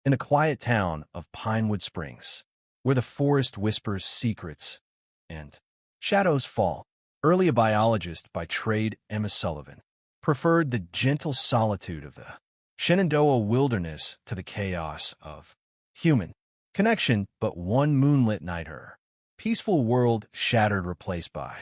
in a quiet town of Pinewood Springs, where the forest whispers secrets and shadows fall. Early a biologist by trade, Emma Sullivan preferred the gentle solitude of the Shenandoah wilderness to the chaos of human connection, but one moonlit night her peaceful world shattered, replaced by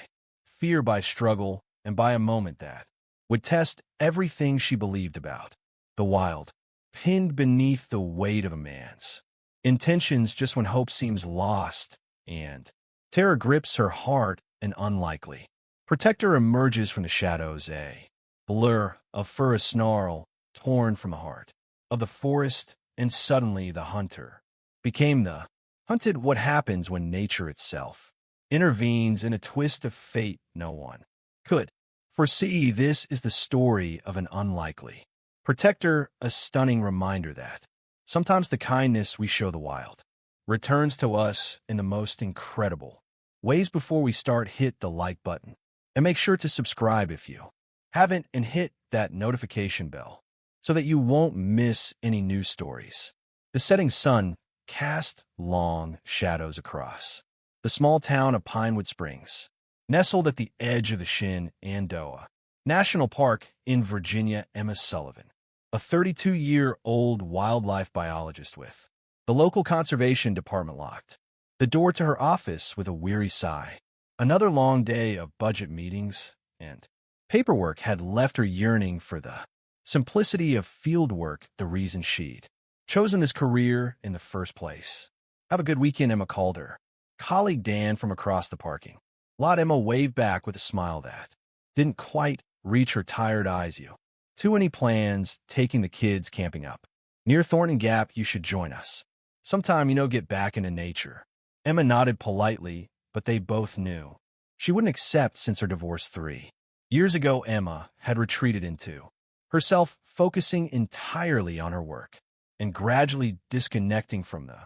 fear, by struggle, and by a moment that would test everything she believed about the wild, pinned beneath the weight of a man's intentions just when hope seems lost and terror grips her heart. An unlikely protector emerges from the shadows, a blur of fur, a snarl torn from the heart of the forest, and suddenly the hunter became the hunted. What happens when nature itself intervenes in a twist of fate no one could foresee? This is the story of an unlikely protector, a stunning reminder that sometimes the kindness we show the wild returns to us in the most incredible ways. Before we start, hit the like button and make sure to subscribe if you haven't, and hit that notification bell so that you won't miss any new stories. The setting sun cast long shadows across the small town of Pinewood Springs, nestled at the edge of the Shenandoah National Park in Virginia. Emma Sullivan, a 32-year-old wildlife biologist with the local conservation department, locked the door to her office with a weary sigh. Another long day of budget meetings and paperwork had left her yearning for the simplicity of field work, the reason she'd chosen this career in the first place. Have a good weekend, Emma called her colleague Dan from across the parking lot. Emma waved back with a smile that didn't quite reach her tired eyes. You too any plans taking the kids camping up near Thornton Gap? You should join us sometime, get back into nature. Emma nodded politely, but they both knew she wouldn't accept since her divorce 3 years ago. Emma had retreated into herself, focusing entirely on her work and gradually disconnecting from the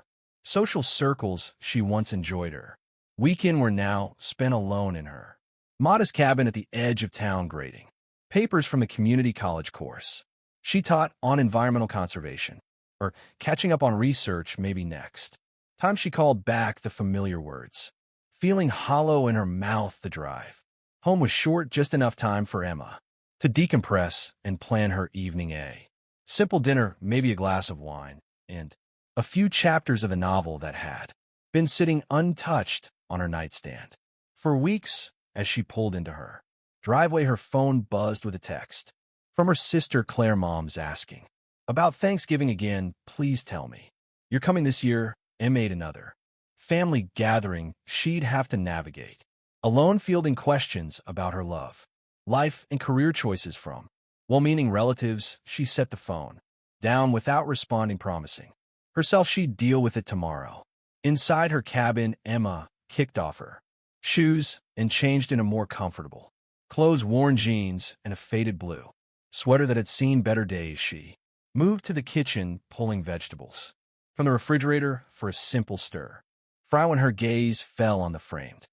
social circles she once enjoyed. Her weekend were now spent alone in her modest cabin at the edge of town, grading papers from a community college course she taught on environmental conservation, or catching up on research. Maybe next time she called back the familiar words, feeling hollow in her mouth. The drive home was short, just enough time for Emma to decompress and plan her evening. A simple dinner, maybe a glass of wine, and a few chapters of a novel that had been sitting untouched on her nightstand for weeks. As she pulled into her driveway, her phone buzzed with a text from her sister Claire. Mom's asking about Thanksgiving again. Please tell me you're coming this year. Em made another family gathering she'd have to navigate alone, fielding questions about her love, life, and career choices from well-meaning relatives. She set the phone down without responding, promising herself she'd deal with it tomorrow. Inside her cabin, Emma kicked off her shoes and changed in a more comfortable clothes, worn jeans, and a faded blue sweater that had seen better days. She moved to the kitchen, pulling vegetables from the refrigerator for a simple stir fry when her gaze fell on the framed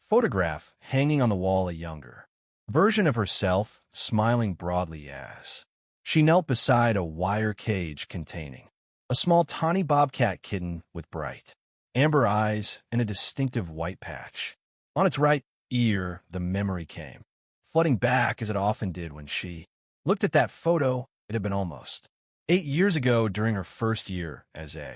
photograph hanging on the wall, a younger version of herself smiling broadly as she knelt beside a wire cage containing a small tawny bobcat kitten with bright amber eyes and a distinctive white patch on its right ear. The memory came flooding back, as it often did when she looked at that photo. It had been almost 8 years ago, during her first year as a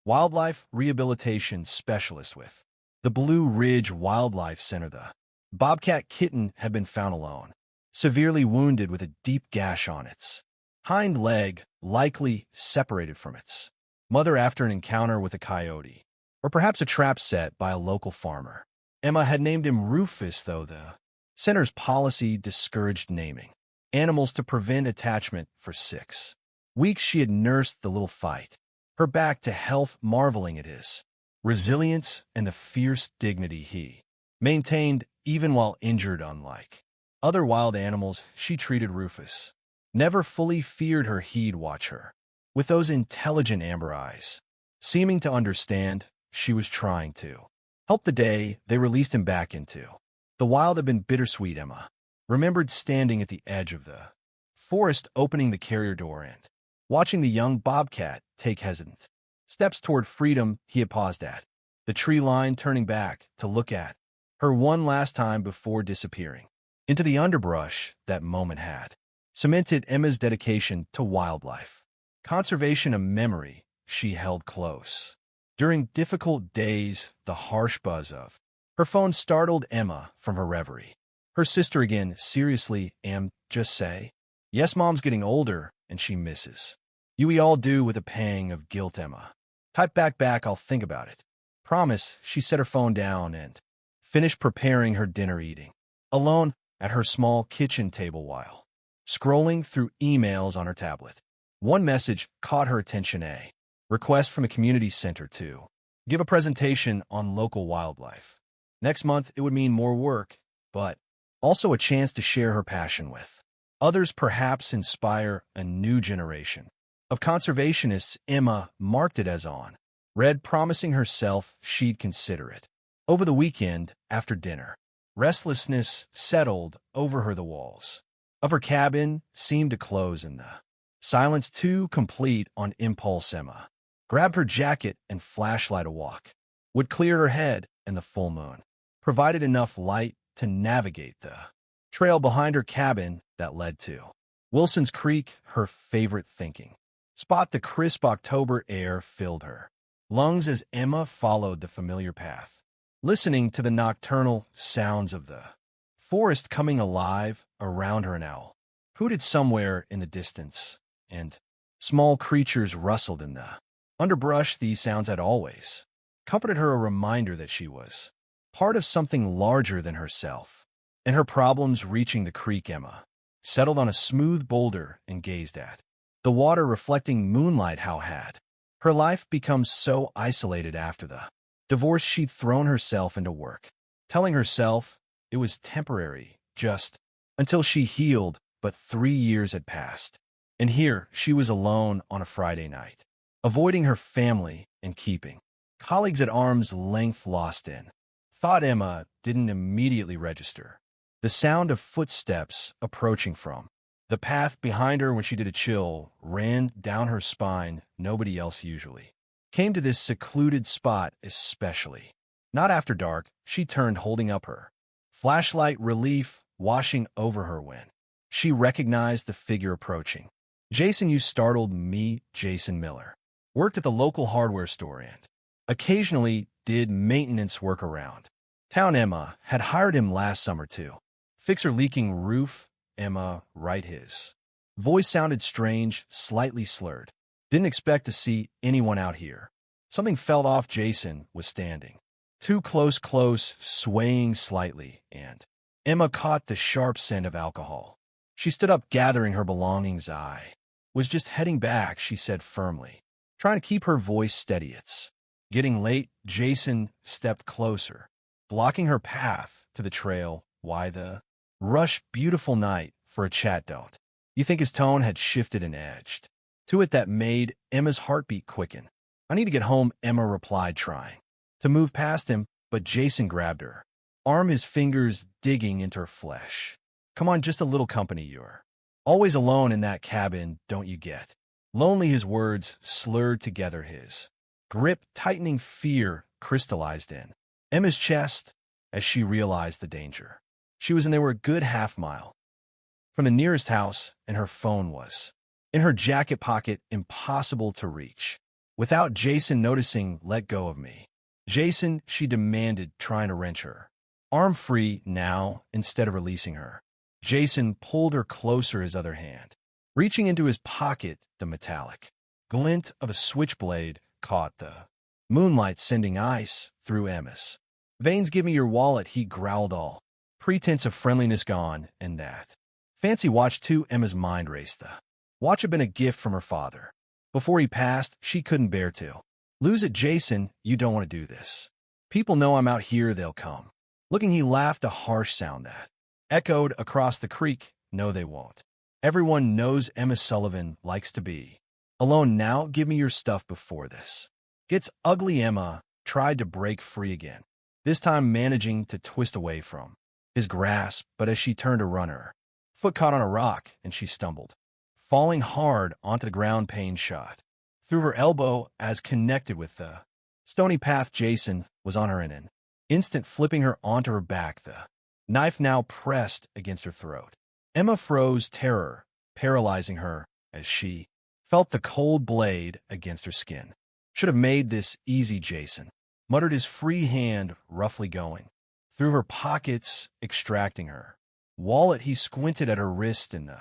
wildlife rehabilitation specialist with the Blue Ridge Wildlife Center. The bobcat kitten had been found alone, severely wounded with a deep gash on its hind leg, likely separated from its mother after an encounter with a coyote, or perhaps a trap set by a local farmer. Emma had named him Rufus, though the center's policy discouraged naming animals to prevent attachment. For 6 weeks she had nursed the little fight her back to health, marveling at his resilience and the fierce dignity he maintained even while injured. Unlike other wild animals she treated, Rufus never fully feared her. He'd watch her with those intelligent amber eyes, seeming to understand she was trying to help. The day they released him back into the wild had been bittersweet. Emma remembered standing at the edge of the forest, opening the carrier door and watching the young bobcat take hesitant Steps toward freedom he had paused at. The tree line turning back to look at her one last time before disappearing into the underbrush that moment had cemented Emma's dedication to wildlife. Conservation, a memory she held close. During difficult days, the harsh buzz of her phone startled Emma from her reverie. Her sister again, seriously, just say, yes, Mom's getting older, and she misses. You we all do with a pang of guilt, Emma. Type back, I'll think about it. Promise, she set her phone down and finished preparing her dinner eating. Alone at her small kitchen table while scrolling through emails on her tablet. One message caught her attention, a request from a community center to give a presentation on local wildlife. Next month, it would mean more work, but also a chance to share her passion with others, perhaps inspire a new generation of conservationists. Emma marked it as on read, promising herself she'd consider it. Over the weekend, after dinner, restlessness settled over her. The walls of her cabin seemed to close in the silence, too complete. On impulse, Emma grabbed her jacket and flashlight. A walk would clear her head, and the full moon provided enough light to navigate the trail behind her cabin that led to Wilson's Creek, her favorite thinking spot. The crisp October air filled her lungs as Emma followed the familiar path, listening to the nocturnal sounds of the forest coming alive around her. An owl hooted somewhere in the distance, and small creatures rustled in the underbrush. These sounds had always comforted her, a reminder that she was part of something larger than herself. And her problems reaching the creek, Emma settled on a smooth boulder and gazed at the water reflecting moonlight. How had her life become so isolated after the divorce? She'd thrown herself into work, telling herself it was temporary, just until she healed. But 3 years had passed, and here she was alone on a Friday night, avoiding her family and keeping colleagues at arm's length. Lost in thought, Emma didn't immediately register the sound of footsteps approaching from the path behind her. When she did, a chill ran down her spine. Nobody else usually came to this secluded spot, especially not after dark. She turned, holding up her flashlight, relief washing over her when she recognized the figure approaching. Jason, you startled me. Jason Miller worked at the local hardware store and occasionally did maintenance work around town. Emma had hired him last summer to fix her leaking roof. Emma, right? His voice sounded strange, slightly slurred. Didn't expect to see anyone out here. Something felt off. Jason was standing too close, swaying slightly, and Emma caught the sharp scent of alcohol. She stood up, gathering her belongings. I was just heading back, she said firmly, trying to keep her voice steady. It's getting late. Jason stepped closer, blocking her path to the trail. Why the rush? Beautiful night for a chat, don't you think? His tone had shifted and edged to it that made Emma's heartbeat quicken. I need to get home, Emma replied, trying to move past him, but Jason grabbed her arm, his fingers digging into her flesh. Come on, just a little company. You're always alone in that cabin, don't you get lonely? His words slurred together, his grip tightening. Fear crystallized in Emma's chest as she realized the danger she was in. They were a good half-mile from the nearest house, and her phone was in her jacket pocket, impossible to reach without Jason noticing. Let go of me, Jason, she demanded, trying to wrench her arm free. Now, instead of releasing her, Jason pulled her closer, his other hand reaching into his pocket. The metallic glint of a switchblade caught the moonlight, sending ice through Emma's veins. Give me your wallet, he growled, all pretense of friendliness gone. And that fancy watch, too. Emma's mind raced. The watch had been a gift from her father before he passed. She couldn't bear to lose it. Jason, you don't want to do this. People know I'm out here, they'll come looking. He laughed, a harsh sound that echoed across the creek. No, they won't. Everyone knows Emma Sullivan likes to be alone. Now, give me your stuff before this gets ugly. Emma tried to break free again, this time managing to twist away from his grasp, but as she turned to run, her foot caught on a rock and she stumbled, falling hard onto the ground. Pain shot through her elbow as connected with the stony path Jason was on her in an instant, flipping her onto her back, the knife now pressed against her throat. Emma froze, terror paralyzing her as she felt the cold blade against her skin. Should have made this easy, Jason muttered, his free hand roughly going through her pockets, extracting her wallet. He squinted at her wrist in the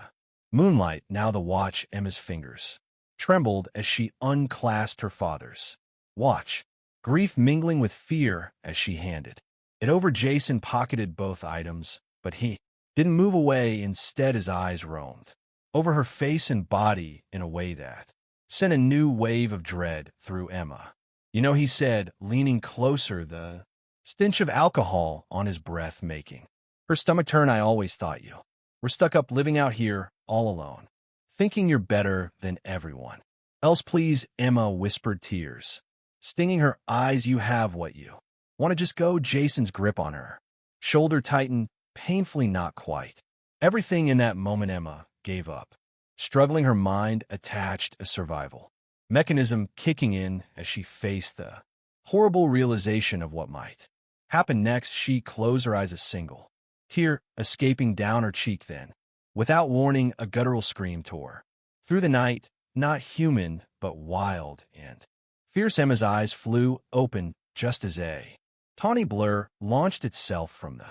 moonlight. Now the watch. Emma's fingers trembled as she unclasped her father's watch, grief mingling with fear as she handed it over. Jason pocketed both items, but he didn't move away. Instead, his eyes roamed over her face and body in a way that sent a new wave of dread through Emma. You know, he said, leaning closer, the stench of alcohol on his breath making her stomach turn. I always thought you were stuck up living out here all alone, thinking you're better than everyone else. Please, Emma whispered, tears stinging her eyes. You have what you want to just go. Jason's grip on her shoulder tightened, painfully. Not quite everything in that moment. Emma gave up, struggling, her mind attached a survival mechanism kicking in as she faced the horrible realization of what might happen next. She closed her eyes, a single tear escaping down her cheek. Then, without warning, a guttural scream tore through the night, not human, but wild and fierce. Emma's eyes flew open just as a tawny blur launched itself from the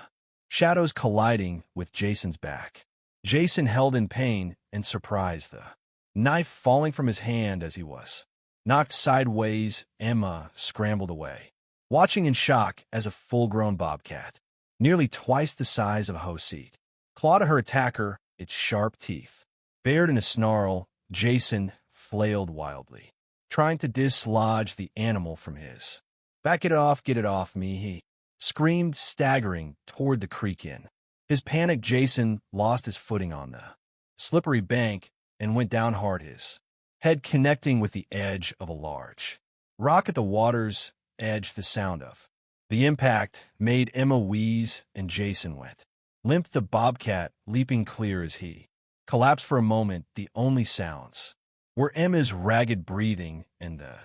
shadows, colliding with Jason's back. Jason held in pain and surprise, the knife falling from his hand as he was knocked sideways. Emma scrambled away, watching in shock as a full-grown bobcat, nearly twice the size of a hoe seat, clawed at her attacker, its sharp teeth bared in a snarl. Jason flailed wildly, trying to dislodge the animal from his back. Get it off me, he screamed, staggering toward the creek. In his panic, Jason lost his footing on the slippery bank and went down hard, his head connecting with the edge of a large rock at the water's edge. The sound of the impact made Emma wheeze, and Jason went limp, the bobcat leaping clear as he collapsed. For a moment, the only sounds were Emma's ragged breathing and the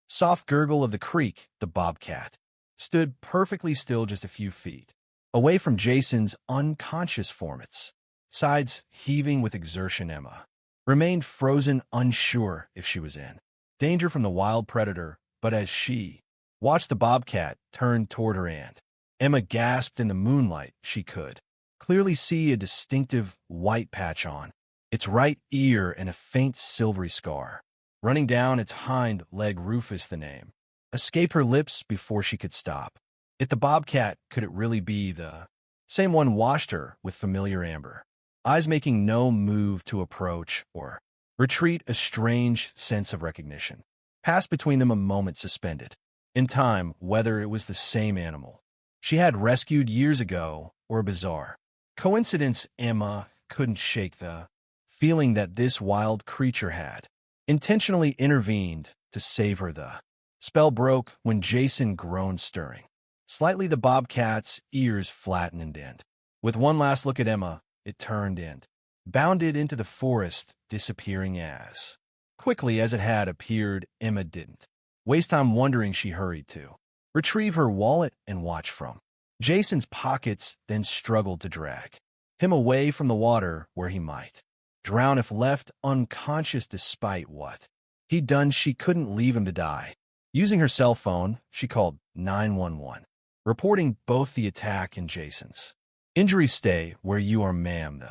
soft gurgle of the creek. The bobcat stood perfectly still just a few feet away from Jason's unconscious form, its sides heaving with exertion. Emma remained frozen, unsure if she was in danger from the wild predator. But as she watched the bobcat turn toward her and Emma gasped in the moonlight, she could clearly see a distinctive white patch on its right ear and a faint silvery scar running down its hind leg. Rufus, the name, escaped her lips before she could stop. If the bobcat, could it really be the same one? Washed her with familiar amber eyes, making no move to approach or retreat. A strange sense of recognition passed between them, a moment suspended in time, whether it was the same animal she had rescued years ago or a bizarre coincidence. Emma couldn't shake the feeling that this wild creature had intentionally intervened to save her. The spell broke when Jason groaned, stirring slightly, the bobcat's ears flattened, and with one last look at Emma, it turned and bounded into the forest, disappearing as quickly as it had appeared. Emma didn't waste time wondering. She hurried to retrieve her wallet and watch from Jason's pockets, then struggled to drag him away from the water where he might drown if left unconscious. Despite what he'd done, she couldn't leave him to die. Using her cell phone, she called 911, reporting both the attack and Jason's injury. Stay where you are, ma'am, the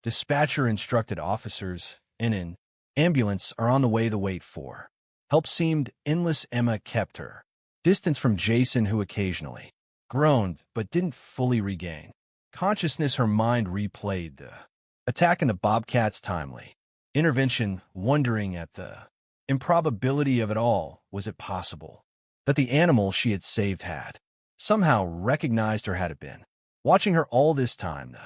dispatcher instructed. Officers in an ambulance are on the way. The wait for help seemed endless. Emma kept her distance from Jason, who occasionally groaned but didn't fully regain consciousness. Her mind replayed the attack and the bobcat's timely intervention, wondering at the improbability of it all. Was it possible that the animal she had saved had somehow recognized her? Had it been watching her all this time? The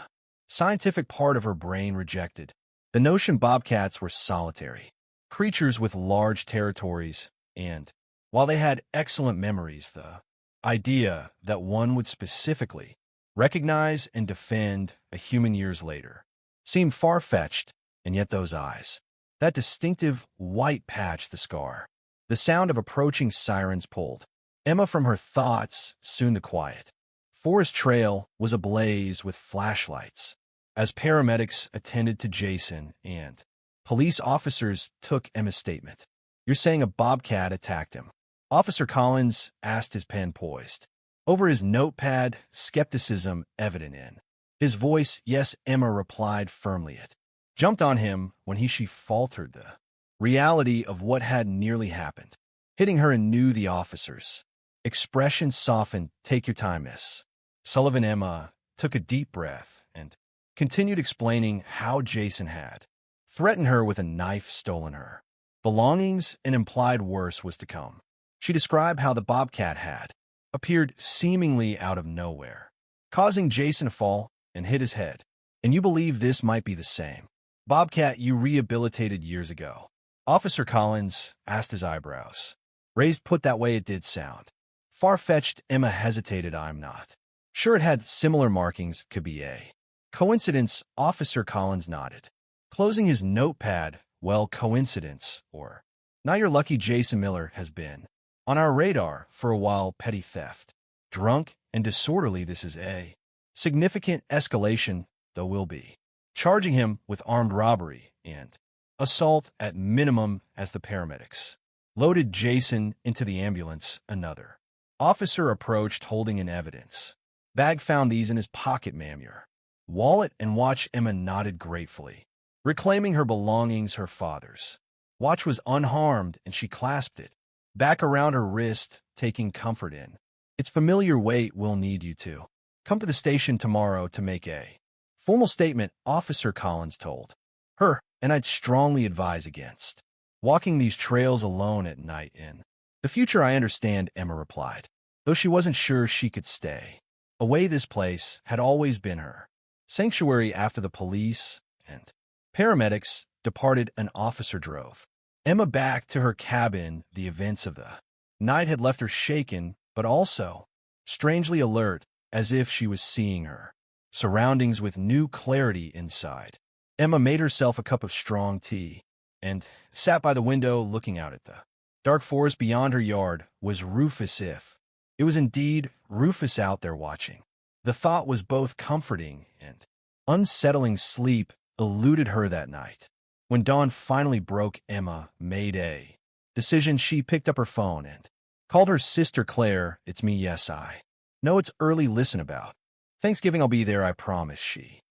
scientific part of her brain rejected the notion bobcats were solitary creatures with large territories, and while they had excellent memories, the idea that one would specifically recognize and defend a human years later seemed far-fetched. And yet those eyes, that distinctive white patch, the scar The sound of approaching sirens pulled Emma from her thoughts, soon to quiet. Forest Trail was ablaze with flashlights. As paramedics attended to Jason and police officers took Emma's statement. "You're saying a bobcat attacked him?" Officer Collins asked, his pen poised over his notepad, skepticism evident in his voice. "Yes," Emma replied firmly. It jumped on him when she faltered the reality of what had nearly happened, hitting her anew. The officer's expression softened. "Take your time, Miss Sullivan." Emma took a deep breath and continued explaining how Jason had threatened her with a knife, stolen her belongings, and implied worse was to come. She described how the bobcat had appeared seemingly out of nowhere, causing Jason to fall and hit his head. "And you believe this might be the same bobcat you rehabilitated years ago?" Officer Collins asked, his eyebrows raised. "Put that way, it did sound far-fetched." Emma hesitated. "I'm not sure it had similar markings. Could be a coincidence." Officer Collins nodded, closing his notepad. "Well, coincidence or not, you're lucky. Jason Miller has been on our radar for a while. Petty theft, drunk and disorderly. This is a significant escalation, though we'll be charging him with armed robbery and assault at minimum." As the paramedics loaded Jason into the ambulance, another officer approached holding an evidence bag. "Found these in his pocket, ma'am. Your wallet and watch." Emma nodded gratefully, reclaiming her belongings. Her father's watch was unharmed, and she clasped it back around her wrist, taking comfort in its familiar weight. "We'll need you to come to the station tomorrow to make a formal statement," Officer Collins told her, "and I'd strongly advise against walking these trails alone at night in the future." "I understand," Emma replied, though she wasn't sure she could stay away. This place had always been her sanctuary. After the police and paramedics departed, an officer drove Emma back to her cabin. The events of the night had left her shaken, but also strangely alert, as if she was seeing her surroundings with new clarity inside. Emma made herself a cup of strong tea and sat by the window looking out at the dark forest beyond. Her yard was Rufus, if it was indeed Rufus out there watching. The thought was both comforting and unsettling. Sleep eluded her that night. When dawn finally broke, Emma made a decision. She picked up her phone and called her sister. "Claire, it's me. Yes, I know it's early. Listen, about Thanksgiving I'll be there, I promise." She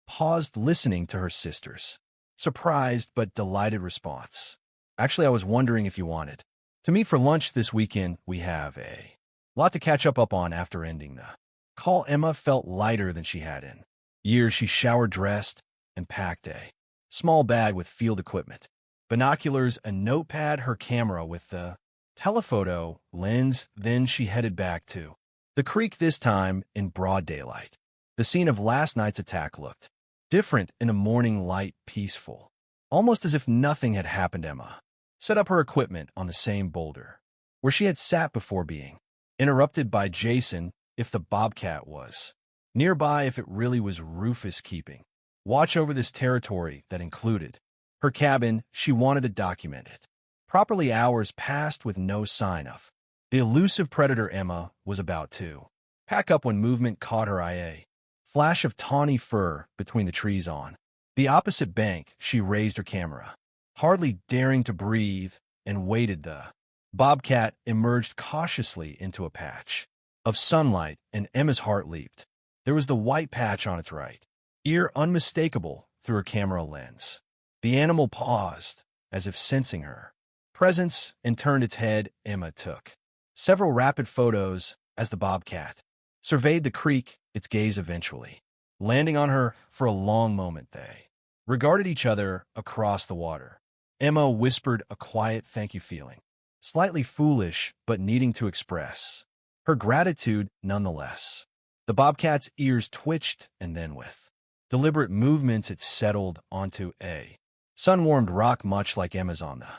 paused, listening to her sister's surprised but delighted response. "Actually, I was wondering if you wanted to meet for lunch this weekend. We have a lot to catch up on." After ending the call, Emma felt lighter than she had in years. She showered, dressed, and packed a small bag with field equipment, binoculars, a notepad, her camera with the telephoto lens. Then she headed back to the creek, this time in broad daylight. The scene of last night's attack looked different in a morning light, peaceful, almost as if nothing had happened. Emma set up her equipment on the same boulder where she had sat before, being interrupted by Jason. If the bobcat was nearby, if it really was Rufus keeping watch over this territory that included her cabin, she wanted to document it properly. Hours passed with no sign of the elusive predator. Emma was about to pack up when movement caught her eye. A flash of tawny fur between the trees on the opposite bank. She raised her camera, hardly daring to breathe, and waited. The bobcat emerged cautiously into a patch of sunlight, and Emma's heart leaped. There was the white patch on its right ear, unmistakable through her camera lens. The animal paused, as if sensing her presence, and turned its head. Emma took several rapid photos as the bobcat surveyed the creek, its gaze eventually landing on her. For a long moment they regarded each other across the water. Emma whispered a quiet thank you, feeling slightly foolish but needing to express her gratitude nonetheless. The bobcat's ears twitched, and then with deliberate movements it settled onto a sun-warmed rock much like Emma's. On the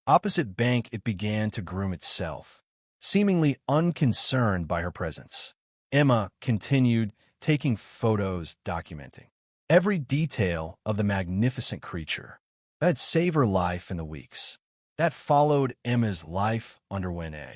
opposite bank it began to groom itself, seemingly unconcerned by her presence. Emma continued taking photos, documenting every detail of the magnificent creature that had saved her life in the weeks that followed Emma's life underwent a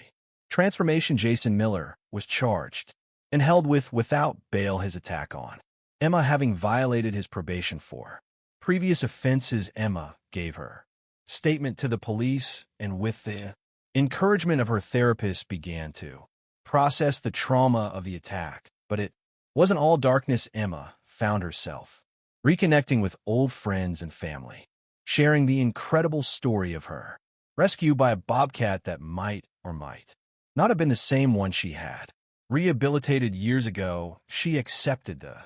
transformation. Jason Miller was charged and held without bail his attack on Emma, having violated his probation for previous offenses. Emma gave her statement to the police and, with the encouragement of her therapist, began to process the trauma of the attack. But it wasn't all darkness. Emma found herself reconnecting with old friends and family, sharing the incredible story of her rescue by a bobcat that might or might not have been the same one she had rehabilitated years ago. She accepted the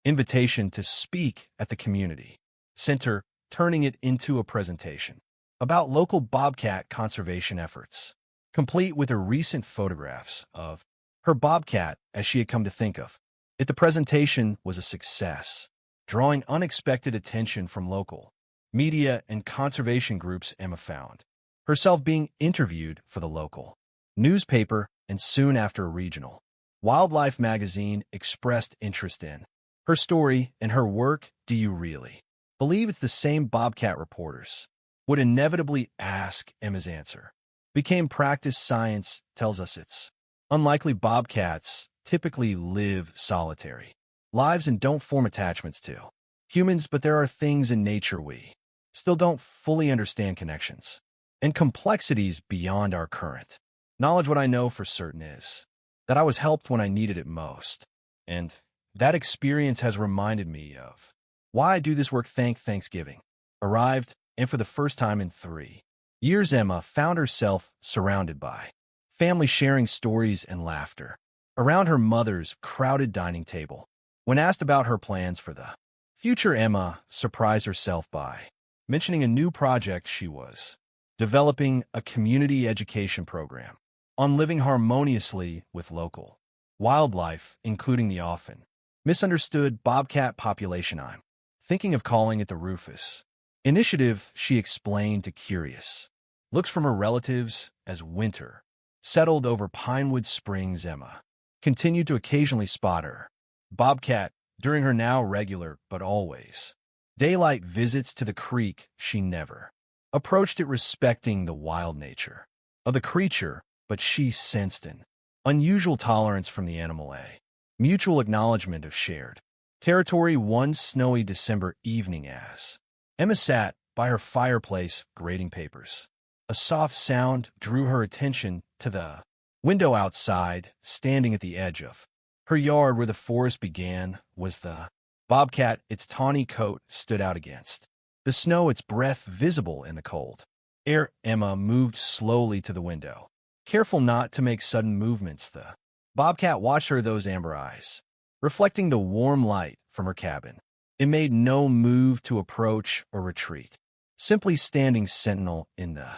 invitation to speak at the community center, turning it into a presentation about local bobcat conservation efforts, complete with her recent photographs of her bobcat as she had come to think of it. The presentation was a success, drawing unexpected attention from local media and conservation groups. Emma found herself being interviewed for the local newspaper, and soon after a regional wildlife magazine expressed interest in her story and her work. Do you really believe it's the same bobcat? Reporters would inevitably ask. Emma's answer became practice. Science tells us it's unlikely. Bobcats typically live solitary lives and don't form attachments to humans, but there are things in nature we still don't fully understand, connections and complexities beyond our current knowledge. What I know for certain is that I was helped when I needed it most, and that experience has reminded me of why I do this work. Thanksgiving arrived, and for the first time in 3 years, Emma found herself surrounded by family, sharing stories and laughter around her mother's crowded dining table. When asked about her plans for the future, Emma surprised herself by mentioning a new project she was developing, a community education program on living harmoniously with local wildlife, including the often misunderstood bobcat population. I'm thinking of calling it the Rufus Initiative, she explained to curious looks from her relatives. As winter settled over Pinewood Springs, Emma continued to occasionally spot her bobcat during her now regular but always daylight visits to the creek. She never approached it, respecting the wild nature of the creature, but she sensed an unusual tolerance from the animal, a mutual acknowledgement of shared territory. One snowy December evening, as Emma sat by her fireplace grading papers, a soft sound drew her attention to the window outside. Standing at the edge of her yard where the forest began was the bobcat. Its tawny coat stood out against the snow, its breath visible in the cold air. Emma moved slowly to the window, careful not to make sudden movements. The bobcat watched her, those amber eyes reflecting the warm light from her cabin. It made no move to approach or retreat, simply standing sentinel in the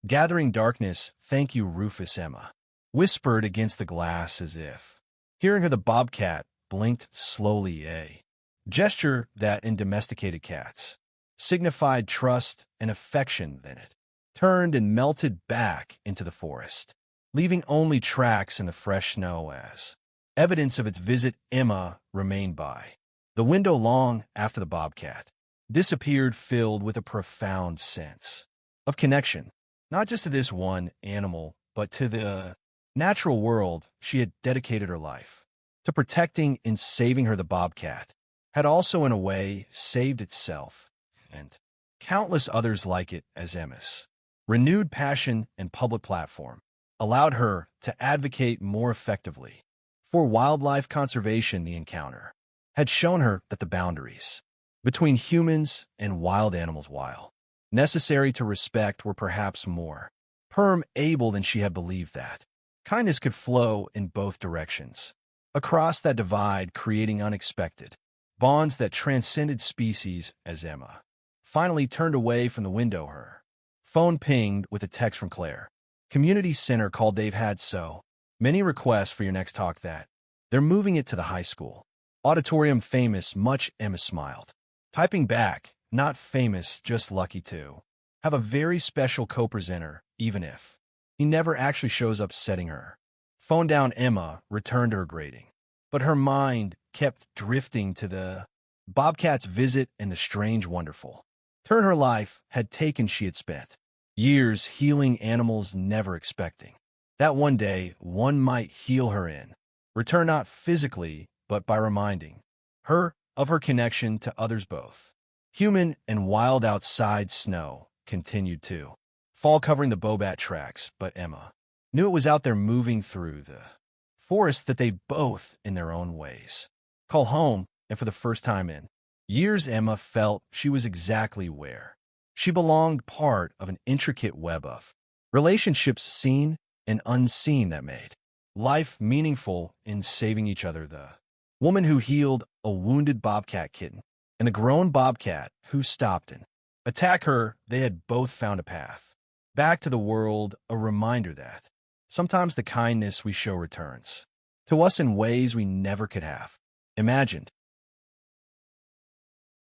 gathering darkness. Thank you, Rufus, Emma whispered against the glass, as if hearing her. The bobcat blinked slowly, a gesture that in domesticated cats signified trust and affection. Then it turned and melted back into the forest, leaving only tracks in the fresh snow as evidence of its visit. Emma remained by the window long after the bobcat disappeared, filled with a profound sense of connection, not just to this one animal, but to the natural world she had dedicated her life to protecting and saving her. The bobcat had also, in a way, saved itself and countless others like it, as Emma's renewed passion and public platform allowed her to advocate more effectively for wildlife conservation. The encounter had shown her that the boundaries between humans and wild animals, while necessary to respect, were perhaps more permeable than she had believed. That kindness could flow in both directions across that divide, creating unexpected bonds that transcended species. As Emma finally turned away from the window, her phone pinged with a text from Claire. Community Center called. They've had so many requests for your next talk that they're moving it to the high school auditorium. Famous much? Emma smiled, typing back, not famous, just lucky to have a very special co-presenter, even if he never actually shows up. Setting her phone down, Emma returned to her grading, but her mind kept drifting to the bobcat's visit and the strange, wonderful turn her life had taken. She had spent Years healing animals never expecting. That one day, one might heal her in. Return not physically, but by reminding her of her connection to others both. Human and wild outside snow continued too. Fall covering the Bobcat tracks, but Emma knew it was out there moving through the forest that they both, in their own ways, call home, and for the first time in years Emma felt she was exactly where she belonged, part of an intricate web of relationships seen and unseen that made life meaningful in saving each other. The woman who healed a wounded bobcat kitten and the grown bobcat who stopped and attacked her, they had both found a path back to the world, a reminder that sometimes the kindness we show returns to us in ways we never could have imagined.